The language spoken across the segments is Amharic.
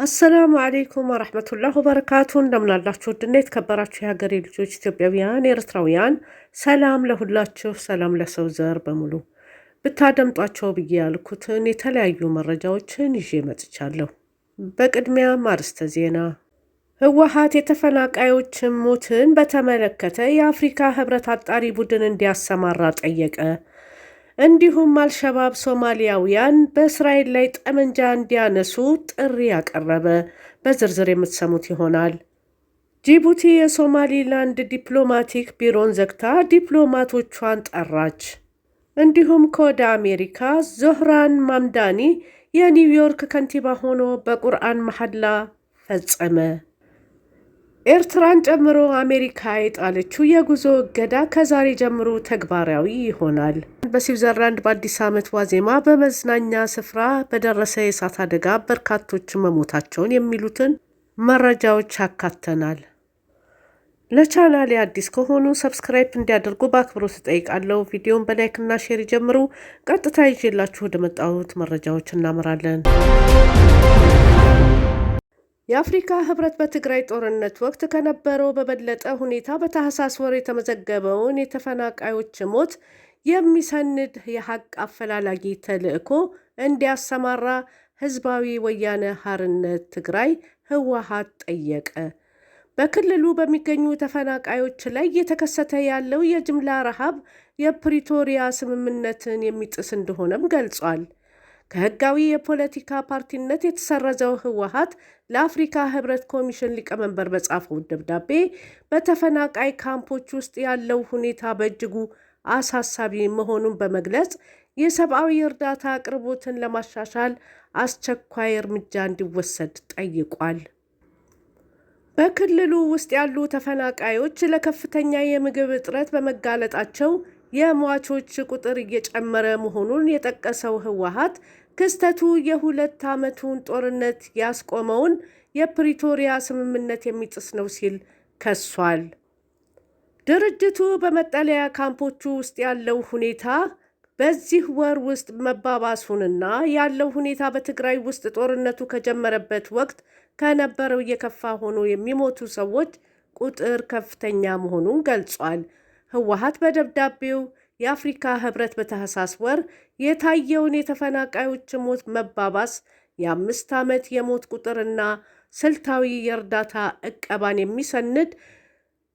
አሰላሙ አለይኩም ወራህመቱላሂ ወበረካቱ። እንደምን አላችሁ? ውድና የተከበራችሁ የሀገሬ ልጆች ኢትዮጵያውያን፣ ኤርትራውያን፣ ሰላም ለሁላችሁ፣ ሰላም ለሰው ዘር በሙሉ። ብታደምጧቸው ብዬ ያልኩትን የተለያዩ መረጃዎችን ይዤ መጥቻለሁ። በቅድሚያም አርዕስተ ዜና። ህወሓት የተፈናቃዮችን ሞትን በተመለከተ የአፍሪካ ህብረት አጣሪ ቡድን እንዲያሰማራ ጠየቀ። እንዲሁም አልሸባብ ሶማሊያውያን በእስራኤል ላይ ጠመንጃ እንዲያነሱ ጥሪ ያቀረበ። በዝርዝር የምትሰሙት ይሆናል። ጅቡቲ የሶማሊላንድ ዲፕሎማቲክ ቢሮን ዘግታ ዲፕሎማቶቿን ጠራች። እንዲሁም ከወደ አሜሪካ ዞህራን ማምዳኒ የኒውዮርክ ከንቲባ ሆኖ በቁርአን መሐላ ፈጸመ። ኤርትራን ጨምሮ አሜሪካ የጣለችው የጉዞ እገዳ ከዛሬ ጀምሮ ተግባራዊ ይሆናል። በስዊዘርላንድ በአዲስ ዓመት ዋዜማ በመዝናኛ ስፍራ በደረሰ የእሳት አደጋ በርካቶች መሞታቸውን የሚሉትን መረጃዎች ያካተናል። ለቻናሌ አዲስ ከሆኑ ሰብስክራይብ እንዲያደርጉ በአክብሮት እጠይቃለሁ። ቪዲዮን በላይክና ሼር ይጀምሩ። ቀጥታ ይዤላችሁ ወደ መጣሁት መረጃዎች እናመራለን። የአፍሪካ ህብረት በትግራይ ጦርነት ወቅት ከነበረው በበለጠ ሁኔታ በታህሳስ ወር የተመዘገበውን የተፈናቃዮች ሞት የሚሰንድ የሐቅ አፈላላጊ ተልዕኮ እንዲያሰማራ ህዝባዊ ወያነ ሓርነት ትግራይ ህወሓት ጠየቀ። በክልሉ በሚገኙ ተፈናቃዮች ላይ እየተከሰተ ያለው የጅምላ ረሃብ የፕሪቶሪያ ስምምነትን የሚጥስ እንደሆነም ገልጿል። ከህጋዊ የፖለቲካ ፓርቲነት የተሰረዘው ህወሓት ለአፍሪካ ህብረት ኮሚሽን ሊቀመንበር በጻፈው ደብዳቤ በተፈናቃይ ካምፖች ውስጥ ያለው ሁኔታ በእጅጉ አሳሳቢ መሆኑን በመግለጽ የሰብአዊ እርዳታ አቅርቦትን ለማሻሻል አስቸኳይ እርምጃ እንዲወሰድ ጠይቋል። በክልሉ ውስጥ ያሉ ተፈናቃዮች ለከፍተኛ የምግብ እጥረት በመጋለጣቸው የሟቾች ቁጥር እየጨመረ መሆኑን የጠቀሰው ህወሓት ክስተቱ የ2 ዓመቱን ጦርነት ያስቆመውን የፕሪቶሪያ ስምምነት የሚጥስ ነው ሲል ከሷል። ድርጅቱ በመጠለያ ካምፖቹ ውስጥ ያለው ሁኔታ በዚህ ወር ውስጥ መባባሱንና ያለው ሁኔታ በትግራይ ውስጥ ጦርነቱ ከጀመረበት ወቅት ከነበረው እየከፋ ሆኖ የሚሞቱ ሰዎች ቁጥር ከፍተኛ መሆኑን ገልጿል። ህወሓት በደብዳቤው የአፍሪካ ህብረት በታህሳስ ወር የታየውን የተፈናቃዮች ሞት መባባስ፣ የ5 ዓመት የሞት ቁጥርና ስልታዊ የእርዳታ ዕቀባን የሚሰንድ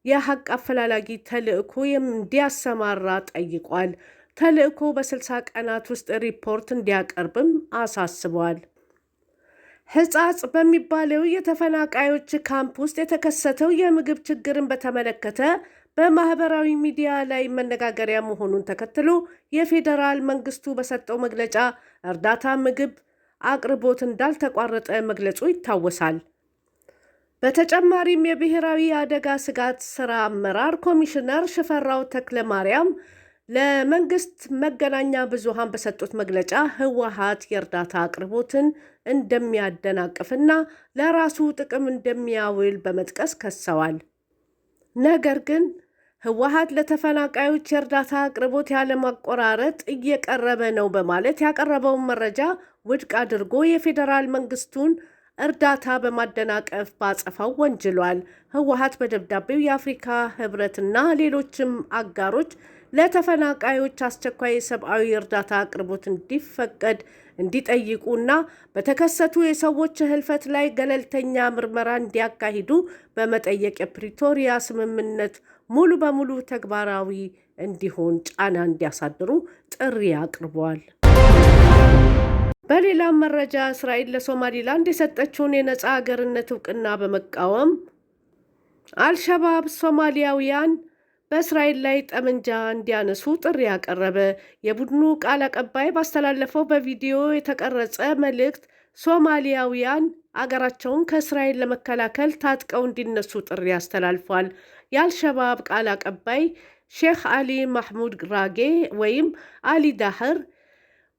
የሐቅ አፈላላጊ ተልዕኮ እንዲያሰማራ ጠይቋል። ተልዕኮ በ60 ቀናት ውስጥ ሪፖርት እንዲያቀርብም አሳስቧል። ሕጻጽ በሚባለው የተፈናቃዮች ካምፕ ውስጥ የተከሰተው የምግብ ችግርን በተመለከተ በማህበራዊ ሚዲያ ላይ መነጋገሪያ መሆኑን ተከትሎ የፌዴራል መንግስቱ በሰጠው መግለጫ እርዳታ ምግብ አቅርቦት እንዳልተቋረጠ መግለጹ ይታወሳል። በተጨማሪም የብሔራዊ አደጋ ስጋት ስራ አመራር ኮሚሽነር ሽፈራው ተክለማርያም ለመንግስት መገናኛ ብዙሃን በሰጡት መግለጫ ህወሓት የእርዳታ አቅርቦትን እንደሚያደናቅፍና ለራሱ ጥቅም እንደሚያውል በመጥቀስ ከሰዋል። ነገር ግን ህወሓት ለተፈናቃዮች የእርዳታ አቅርቦት ያለማቆራረጥ እየቀረበ ነው በማለት ያቀረበውን መረጃ ውድቅ አድርጎ የፌዴራል መንግስቱን እርዳታ በማደናቀፍ ባጸፋው ወንጅሏል። ህወሓት በደብዳቤው የአፍሪካ ህብረትና ሌሎችም አጋሮች ለተፈናቃዮች አስቸኳይ የሰብአዊ እርዳታ አቅርቦት እንዲፈቀድ እንዲጠይቁና በተከሰቱ የሰዎች ህልፈት ላይ ገለልተኛ ምርመራ እንዲያካሂዱ በመጠየቅ የፕሪቶሪያ ስምምነት ሙሉ በሙሉ ተግባራዊ እንዲሆን ጫና እንዲያሳድሩ ጥሪ አቅርቧል። በሌላም መረጃ እስራኤል ለሶማሊላንድ የሰጠችውን የነፃ አገርነት እውቅና በመቃወም አልሸባብ ሶማሊያውያን በእስራኤል ላይ ጠመንጃ እንዲያነሱ ጥሪ ያቀረበ። የቡድኑ ቃል አቀባይ ባስተላለፈው በቪዲዮ የተቀረጸ መልእክት ሶማሊያውያን አገራቸውን ከእስራኤል ለመከላከል ታጥቀው እንዲነሱ ጥሪ አስተላልፏል። የአልሸባብ ቃል አቀባይ ሼክ አሊ ማሕሙድ ራጌ ወይም አሊ ዳህር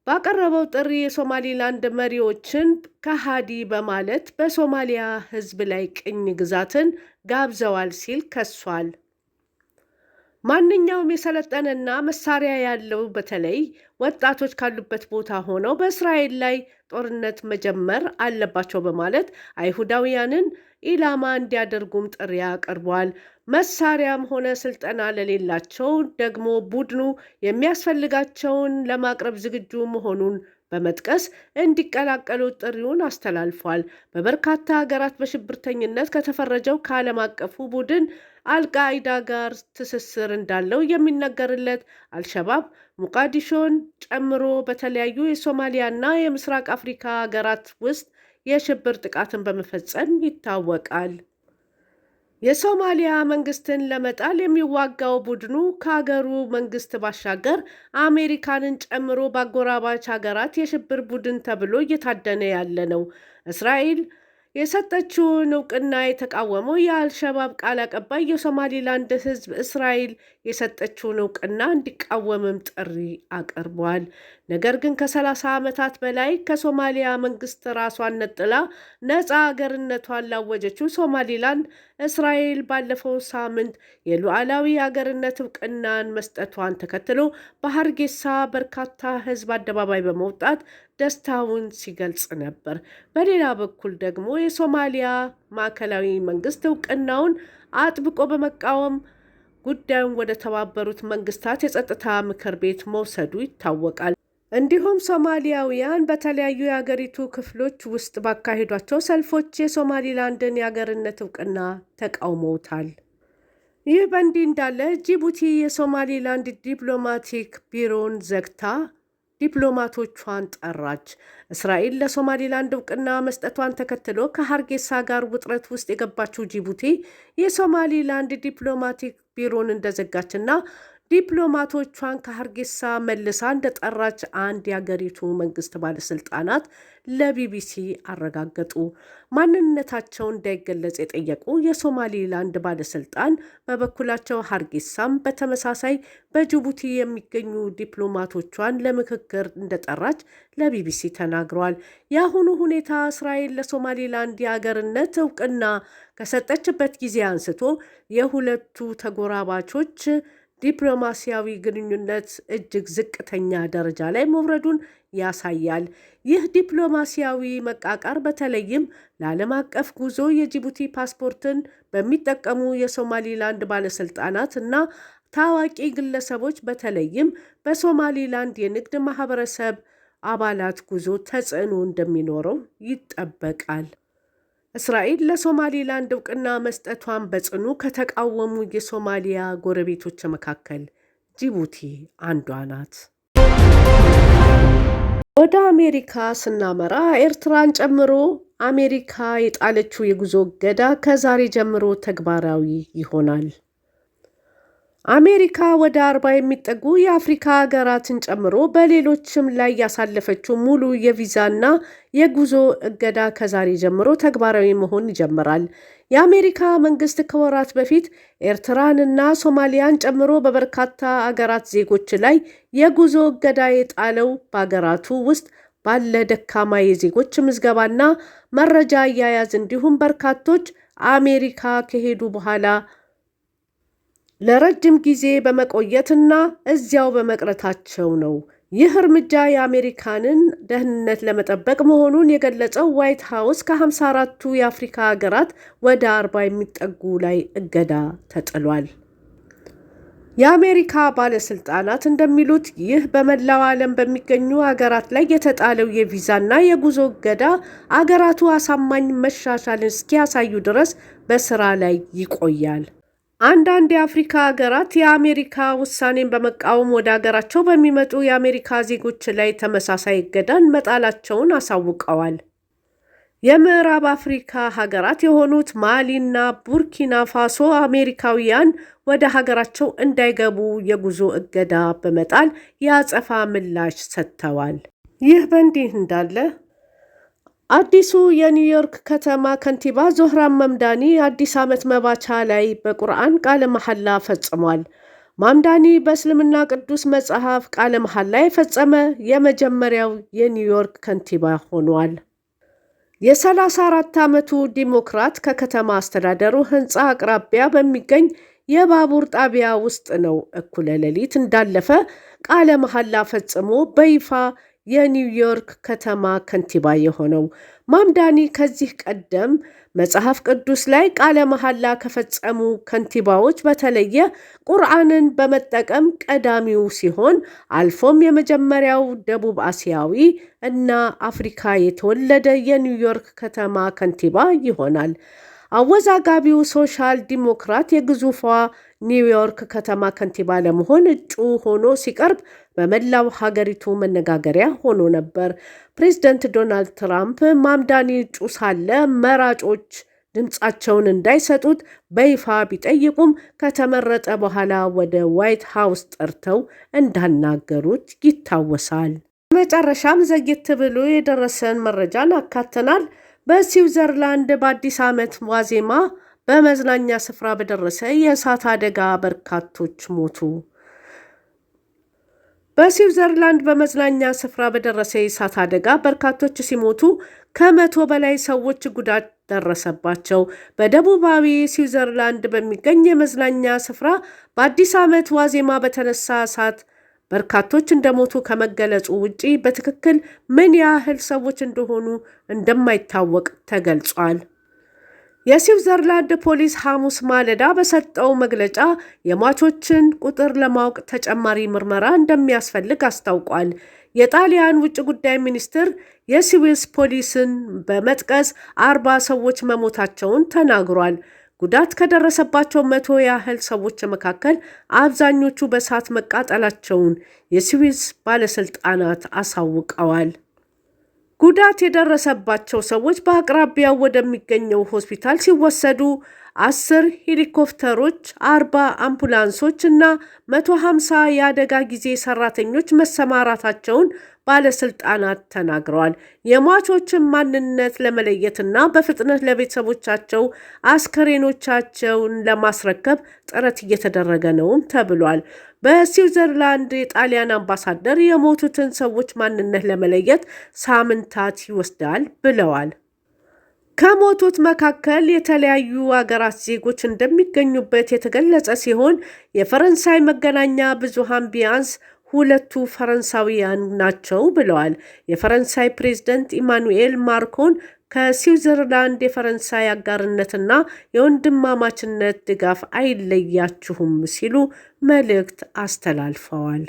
ባቀረበው ጥሪ የሶማሊላንድ መሪዎችን ከሃዲ በማለት በሶማሊያ ሕዝብ ላይ ቅኝ ግዛትን ጋብዘዋል ሲል ከሷል። ማንኛውም የሰለጠነና መሳሪያ ያለው በተለይ ወጣቶች ካሉበት ቦታ ሆነው በእስራኤል ላይ ጦርነት መጀመር አለባቸው በማለት አይሁዳውያንን ኢላማ እንዲያደርጉም ጥሪ አቅርቧል። መሳሪያም ሆነ ስልጠና ለሌላቸው ደግሞ ቡድኑ የሚያስፈልጋቸውን ለማቅረብ ዝግጁ መሆኑን በመጥቀስ እንዲቀላቀሉ ጥሪውን አስተላልፏል። በበርካታ ሀገራት በሽብርተኝነት ከተፈረጀው ከዓለም አቀፉ ቡድን አልቃይዳ ጋር ትስስር እንዳለው የሚነገርለት አልሸባብ ሞቃዲሾን ጨምሮ በተለያዩ የሶማሊያና የምስራቅ አፍሪካ ሀገራት ውስጥ የሽብር ጥቃትን በመፈጸም ይታወቃል። የሶማሊያ መንግስትን ለመጣል የሚዋጋው ቡድኑ ከሀገሩ መንግስት ባሻገር አሜሪካንን ጨምሮ በአጎራባች ሀገራት የሽብር ቡድን ተብሎ እየታደነ ያለ ነው። እስራኤል የሰጠችውን እውቅና የተቃወመው የአልሸባብ ቃል አቀባይ የሶማሊላንድ ሕዝብ እስራኤል የሰጠችውን እውቅና እንዲቃወምም ጥሪ አቅርቧል። ነገር ግን ከ30 ዓመታት በላይ ከሶማሊያ መንግስት ራሷን ነጥላ ነፃ አገርነቷን ላወጀችው ሶማሊላንድ እስራኤል ባለፈው ሳምንት የሉዓላዊ አገርነት እውቅናን መስጠቷን ተከትሎ በሀርጌሳ በርካታ ሕዝብ አደባባይ በመውጣት ደስታውን ሲገልጽ ነበር። በሌላ በኩል ደግሞ የሶማሊያ ማዕከላዊ መንግስት እውቅናውን አጥብቆ በመቃወም ጉዳዩን ወደ ተባበሩት መንግስታት የጸጥታ ምክር ቤት መውሰዱ ይታወቃል። እንዲሁም ሶማሊያውያን በተለያዩ የአገሪቱ ክፍሎች ውስጥ ባካሄዷቸው ሰልፎች የሶማሊላንድን የአገርነት እውቅና ተቃውመውታል። ይህ በእንዲህ እንዳለ ጅቡቲ የሶማሊላንድ ዲፕሎማቲክ ቢሮን ዘግታ ዲፕሎማቶቿን ጠራች። እስራኤል ለሶማሊላንድ እውቅና መስጠቷን ተከትሎ ከሀርጌሳ ጋር ውጥረት ውስጥ የገባችው ጅቡቲ የሶማሊላንድ ዲፕሎማቲክ ቢሮን እንደዘጋችና ዲፕሎማቶቿን ከሀርጌሳ መልሳ እንደጠራች አንድ የአገሪቱ መንግስት ባለስልጣናት ለቢቢሲ አረጋገጡ። ማንነታቸው እንዳይገለጽ የጠየቁ የሶማሊላንድ ባለስልጣን በበኩላቸው ሀርጌሳም በተመሳሳይ በጅቡቲ የሚገኙ ዲፕሎማቶቿን ለምክክር እንደጠራች ለቢቢሲ ተናግረዋል። የአሁኑ ሁኔታ እስራኤል ለሶማሊላንድ የአገርነት እውቅና ከሰጠችበት ጊዜ አንስቶ የሁለቱ ተጎራባቾች ዲፕሎማሲያዊ ግንኙነት እጅግ ዝቅተኛ ደረጃ ላይ መውረዱን ያሳያል። ይህ ዲፕሎማሲያዊ መቃቃር በተለይም ለዓለም አቀፍ ጉዞ የጅቡቲ ፓስፖርትን በሚጠቀሙ የሶማሊላንድ ባለስልጣናት እና ታዋቂ ግለሰቦች በተለይም በሶማሊላንድ የንግድ ማህበረሰብ አባላት ጉዞ ተጽዕኖ እንደሚኖረው ይጠበቃል። እስራኤል ለሶማሊላንድ እውቅና መስጠቷን በጽኑ ከተቃወሙ የሶማሊያ ጎረቤቶች መካከል ጅቡቲ አንዷ ናት። ወደ አሜሪካ ስናመራ ኤርትራን ጨምሮ አሜሪካ የጣለችው የጉዞ እገዳ ከዛሬ ጀምሮ ተግባራዊ ይሆናል። አሜሪካ ወደ 40 የሚጠጉ የአፍሪካ ሀገራትን ጨምሮ በሌሎችም ላይ ያሳለፈችው ሙሉ የቪዛና የጉዞ እገዳ ከዛሬ ጀምሮ ተግባራዊ መሆን ይጀምራል። የአሜሪካ መንግስት ከወራት በፊት ኤርትራንና ሶማሊያን ጨምሮ በበርካታ አገራት ዜጎች ላይ የጉዞ እገዳ የጣለው በአገራቱ ውስጥ ባለ ደካማ የዜጎች ምዝገባና መረጃ አያያዝ እንዲሁም በርካቶች አሜሪካ ከሄዱ በኋላ ለረጅም ጊዜ በመቆየትና እዚያው በመቅረታቸው ነው። ይህ እርምጃ የአሜሪካንን ደህንነት ለመጠበቅ መሆኑን የገለጸው ዋይት ሃውስ ከ54ቱ የአፍሪካ ሀገራት ወደ 40 የሚጠጉ ላይ እገዳ ተጥሏል። የአሜሪካ ባለስልጣናት እንደሚሉት ይህ በመላው ዓለም በሚገኙ አገራት ላይ የተጣለው የቪዛና የጉዞ እገዳ አገራቱ አሳማኝ መሻሻልን እስኪያሳዩ ድረስ በስራ ላይ ይቆያል። አንዳንድ የአፍሪካ ሀገራት የአሜሪካ ውሳኔን በመቃወም ወደ ሀገራቸው በሚመጡ የአሜሪካ ዜጎች ላይ ተመሳሳይ እገዳን መጣላቸውን አሳውቀዋል። የምዕራብ አፍሪካ ሀገራት የሆኑት ማሊና ቡርኪና ፋሶ አሜሪካውያን ወደ ሀገራቸው እንዳይገቡ የጉዞ እገዳ በመጣል የአጸፋ ምላሽ ሰጥተዋል። ይህ በእንዲህ እንዳለ አዲሱ የኒውዮርክ ከተማ ከንቲባ ዞህራን መምዳኒ አዲስ ዓመት መባቻ ላይ በቁርአን ቃለ መሐላ ፈጽሟል። ማምዳኒ በእስልምና ቅዱስ መጽሐፍ ቃለ መሐላ የፈጸመ የመጀመሪያው የኒውዮርክ ከንቲባ ሆኗል። የ34 ዓመቱ ዲሞክራት ከከተማ አስተዳደሩ ሕንፃ አቅራቢያ በሚገኝ የባቡር ጣቢያ ውስጥ ነው። እኩለ ሌሊት እንዳለፈ ቃለ መሐላ ፈጽሞ በይፋ የኒውዮርክ ከተማ ከንቲባ የሆነው ማምዳኒ ከዚህ ቀደም መጽሐፍ ቅዱስ ላይ ቃለ መሐላ ከፈጸሙ ከንቲባዎች በተለየ ቁርአንን በመጠቀም ቀዳሚው ሲሆን አልፎም የመጀመሪያው ደቡብ እስያዊ እና አፍሪካ የተወለደ የኒውዮርክ ከተማ ከንቲባ ይሆናል። አወዛጋቢው ሶሻል ዲሞክራት የግዙፏ ኒውዮርክ ከተማ ከንቲባ ለመሆን እጩ ሆኖ ሲቀርብ በመላው ሀገሪቱ መነጋገሪያ ሆኖ ነበር። ፕሬዝደንት ዶናልድ ትራምፕ ማምዳኒ እጩ ሳለ መራጮች ድምፃቸውን እንዳይሰጡት በይፋ ቢጠይቁም ከተመረጠ በኋላ ወደ ዋይት ሃውስ ጠርተው እንዳናገሩት ይታወሳል። በመጨረሻም ዘግየት ብሎ የደረሰን መረጃን አካተናል። በስዊዘርላንድ በአዲስ ዓመት ዋዜማ በመዝናኛ ስፍራ በደረሰ የእሳት አደጋ በርካቶች ሞቱ። በስዊዘርላንድ በመዝናኛ ስፍራ በደረሰ የእሳት አደጋ በርካቶች ሲሞቱ ከ100 በላይ ሰዎች ጉዳት ደረሰባቸው። በደቡባዊ ስዊዘርላንድ በሚገኝ የመዝናኛ ስፍራ በአዲስ ዓመት ዋዜማ በተነሳ እሳት በርካቶች እንደሞቱ ከመገለጹ ውጪ በትክክል ምን ያህል ሰዎች እንደሆኑ እንደማይታወቅ ተገልጿል። የስዊዘርላንድ ፖሊስ ሐሙስ ማለዳ በሰጠው መግለጫ የሟቾችን ቁጥር ለማወቅ ተጨማሪ ምርመራ እንደሚያስፈልግ አስታውቋል። የጣሊያን ውጭ ጉዳይ ሚኒስትር የስዊስ ፖሊስን በመጥቀስ 40 ሰዎች መሞታቸውን ተናግሯል። ጉዳት ከደረሰባቸው 100 ያህል ሰዎች መካከል አብዛኞቹ በእሳት መቃጠላቸውን የስዊስ ባለስልጣናት አሳውቀዋል። ጉዳት የደረሰባቸው ሰዎች በአቅራቢያው ወደሚገኘው ሆስፒታል ሲወሰዱ 10 ሄሊኮፕተሮች፣ 40 አምቡላንሶች እና 150 የአደጋ ጊዜ ሰራተኞች መሰማራታቸውን ባለስልጣናት ተናግረዋል። የሟቾችን ማንነት ለመለየትና በፍጥነት ለቤተሰቦቻቸው አስከሬኖቻቸውን ለማስረከብ ጥረት እየተደረገ ነውም ተብሏል። በስዊዘርላንድ የጣሊያን አምባሳደር የሞቱትን ሰዎች ማንነት ለመለየት ሳምንታት ይወስዳል ብለዋል። ከሞቱት መካከል የተለያዩ አገራት ዜጎች እንደሚገኙበት የተገለጸ ሲሆን የፈረንሳይ መገናኛ ብዙሃን ቢያንስ 2 ፈረንሳዊያን ናቸው ብለዋል። የፈረንሳይ ፕሬዝደንት ኢማኑኤል ማክሮን ከስዊዘርላንድ የፈረንሳይ አጋርነትና የወንድማማችነት ድጋፍ አይለያችሁም ሲሉ መልእክት አስተላልፈዋል።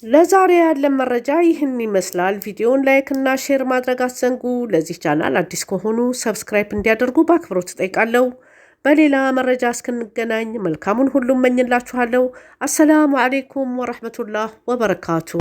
ለዛሬ ያለን መረጃ ይህን ይመስላል። ቪዲዮውን ላይክ እና ሼር ማድረግ አትዘንጉ። ለዚህ ቻናል አዲስ ከሆኑ ሰብስክራይብ እንዲያደርጉ በአክብሮት እጠይቃለሁ። በሌላ መረጃ እስክንገናኝ መልካሙን ሁሉ እመኝላችኋለሁ። አሰላሙ አሌይኩም ወረሕመቱላህ ወበረካቱ።